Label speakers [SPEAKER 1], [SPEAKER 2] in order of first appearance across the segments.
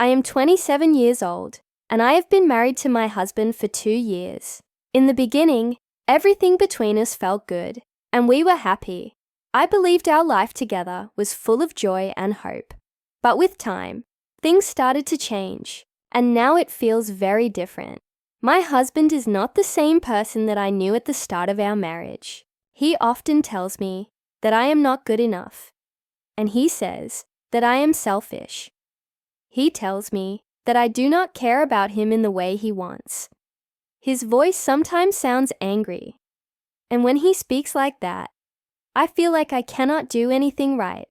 [SPEAKER 1] I am 27 years old, and I have been married to my husband for 2 years. In the beginning, everything between us felt good, and we were happy. I believed our life together was full of joy and hope. But with time, things started to change, and now it feels very different. My husband is not the same person that I knew at the start of our marriage. He often tells me that I am not good enough, and he says that I am selfish. He tells me that I do not care about him in the way he wants. His voice sometimes sounds angry, and when he speaks like that, I feel like I cannot do anything right.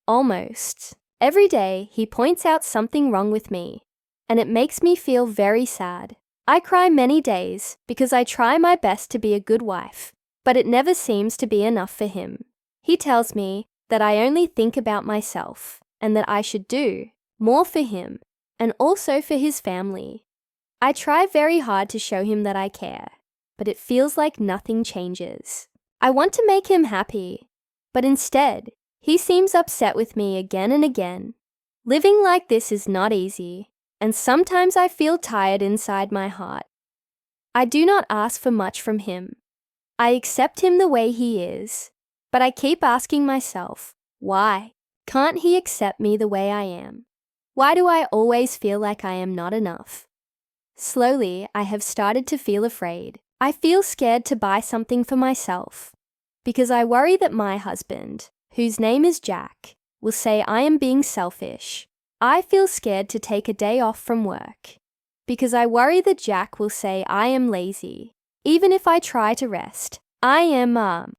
[SPEAKER 1] Almost every day, he points out something wrong with me, and it makes me feel very sad. I cry many days because I try my best to be a good wife, but it never seems to be enough for him. He tells me that I only think about myself and that I should do more for him and also for his family. I try very hard to show him that I care, but it feels like nothing changes. I want to make him happy, but instead, he seems upset with me again and again. Living like this is not easy, and sometimes I feel tired inside my heart. I do not ask for much from him. I accept him the way he is, but I keep asking myself, why can't he accept me the way I am? Why do I always feel like I am not enough? Slowly, I have started to feel afraid. I feel scared to buy something for myself because I worry that my husband, whose name is Jack, will say I am being selfish. I feel scared to take a day off from work because I worry that Jack will say I am lazy. Even if I try to rest, I am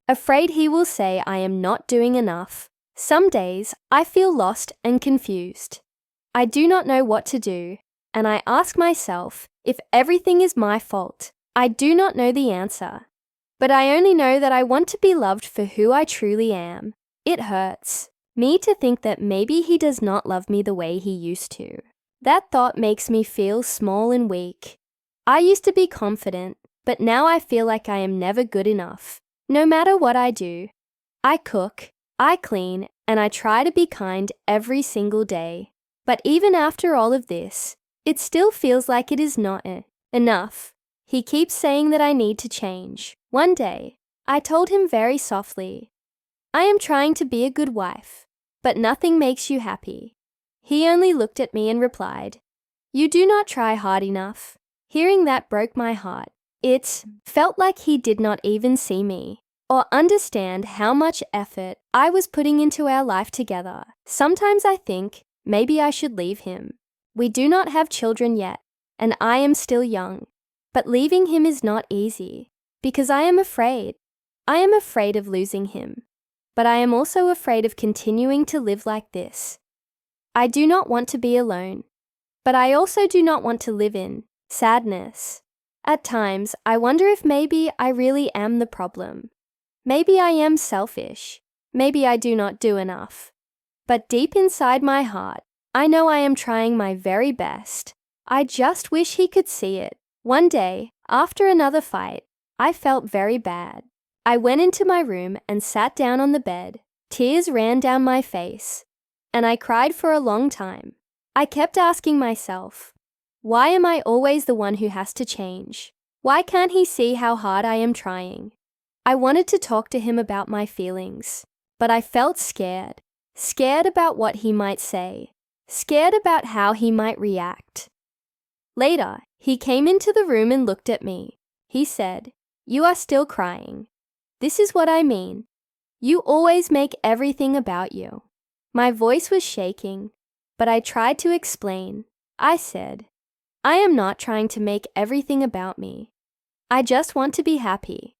[SPEAKER 1] afraid he will say I am not doing enough. Some days, I feel lost and confused. I do not know what to do, and I ask myself if everything is my fault. I do not know the answer, but I only know that I want to be loved for who I truly am. It hurts me to think that maybe he does not love me the way he used to. That thought makes me feel small and weak. I used to be confident, but now I feel like I am never good enough. No matter what I do, I cook, I clean, and I try to be kind every single day. But even after all of this, it still feels like it is not enough. He keeps saying that I need to change. One day, I told him very softly, I am trying to be a good wife, but nothing makes you happy. He only looked at me and replied, you do not try hard enough. Hearing that broke my heart. It felt like he did not even see me or understand how much effort I was putting into our life together. Sometimes I think maybe I should leave him. We do not have children yet, and I am still young. But leaving him is not easy because I am afraid. I am afraid of losing him, but I am also afraid of continuing to live like this. I do not want to be alone, but I also do not want to live in sadness. At times, I wonder if maybe I really am the problem. Maybe I am selfish. Maybe I do not do enough. But deep inside my heart, I know I am trying my very best. I just wish he could see it. One day, after another fight, I felt very bad. I went into my room and sat down on the bed. Tears ran down my face, and I cried for a long time. I kept asking myself, why am I always the one who has to change? Why can't he see how hard I am trying? I wanted to talk to him about my feelings, but I felt scared. Scared about what he might say. Scared about how he might react. Later, he came into the room and looked at me. He said, you are still crying. This is what I mean. You always make everything about you. My voice was shaking, but I tried to explain. I said, I am not trying to make everything about me. I just want to be happy.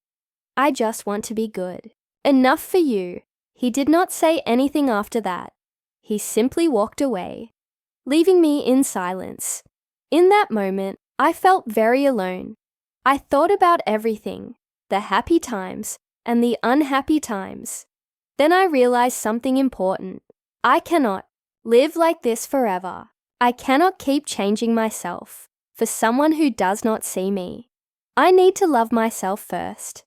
[SPEAKER 1] I just want to be good. Enough for you. He did not say anything after that. He simply walked away, leaving me in silence. In that moment, I felt very alone. I thought about everything, the happy times and the unhappy times. Then I realized something important. I cannot live like this forever. I cannot keep changing myself for someone who does not see me. I need to love myself first.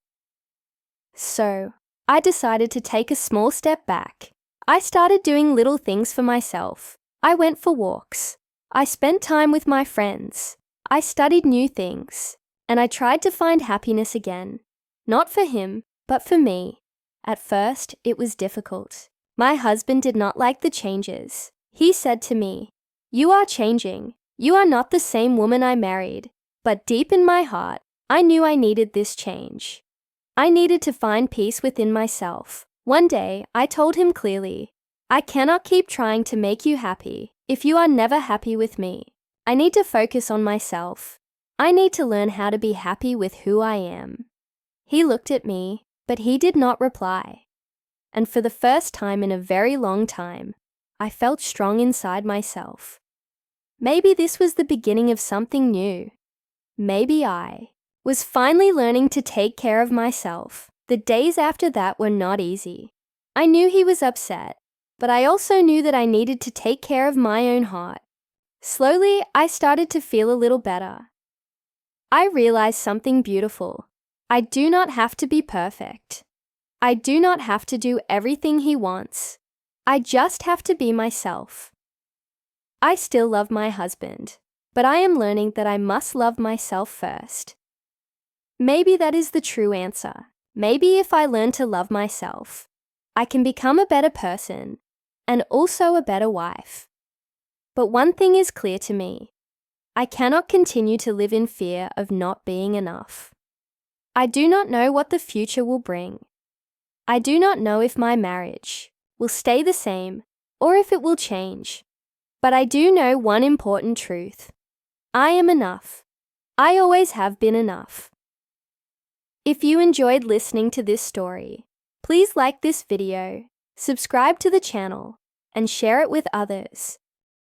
[SPEAKER 1] So, I decided to take a small step back. I started doing little things for myself. I went for walks. I spent time with my friends. I studied new things. And I tried to find happiness again. Not for him, but for me. At first, it was difficult. My husband did not like the changes. He said to me, "You are changing. You are not the same woman I married." But deep in my heart, I knew I needed this change. I needed to find peace within myself. One day, I told him clearly, "I cannot keep trying to make you happy if you are never happy with me. I need to focus on myself. I need to learn how to be happy with who I am." He looked at me, but he did not reply. And for the first time in a very long time, I felt strong inside myself. Maybe this was the beginning of something new. Maybe I was finally learning to take care of myself. The days after that were not easy. I knew he was upset, but I also knew that I needed to take care of my own heart. Slowly, I started to feel a little better. I realized something beautiful. I do not have to be perfect. I do not have to do everything he wants. I just have to be myself. I still love my husband, but I am learning that I must love myself first. Maybe that is the true answer. Maybe if I learn to love myself, I can become a better person and also a better wife. But one thing is clear to me. I cannot continue to live in fear of not being enough. I do not know what the future will bring. I do not know if my marriage will stay the same or if it will change. But I do know one important truth. I am enough. I always have been enough. If you enjoyed listening to this story, please like this video, subscribe to the channel, and share it with others.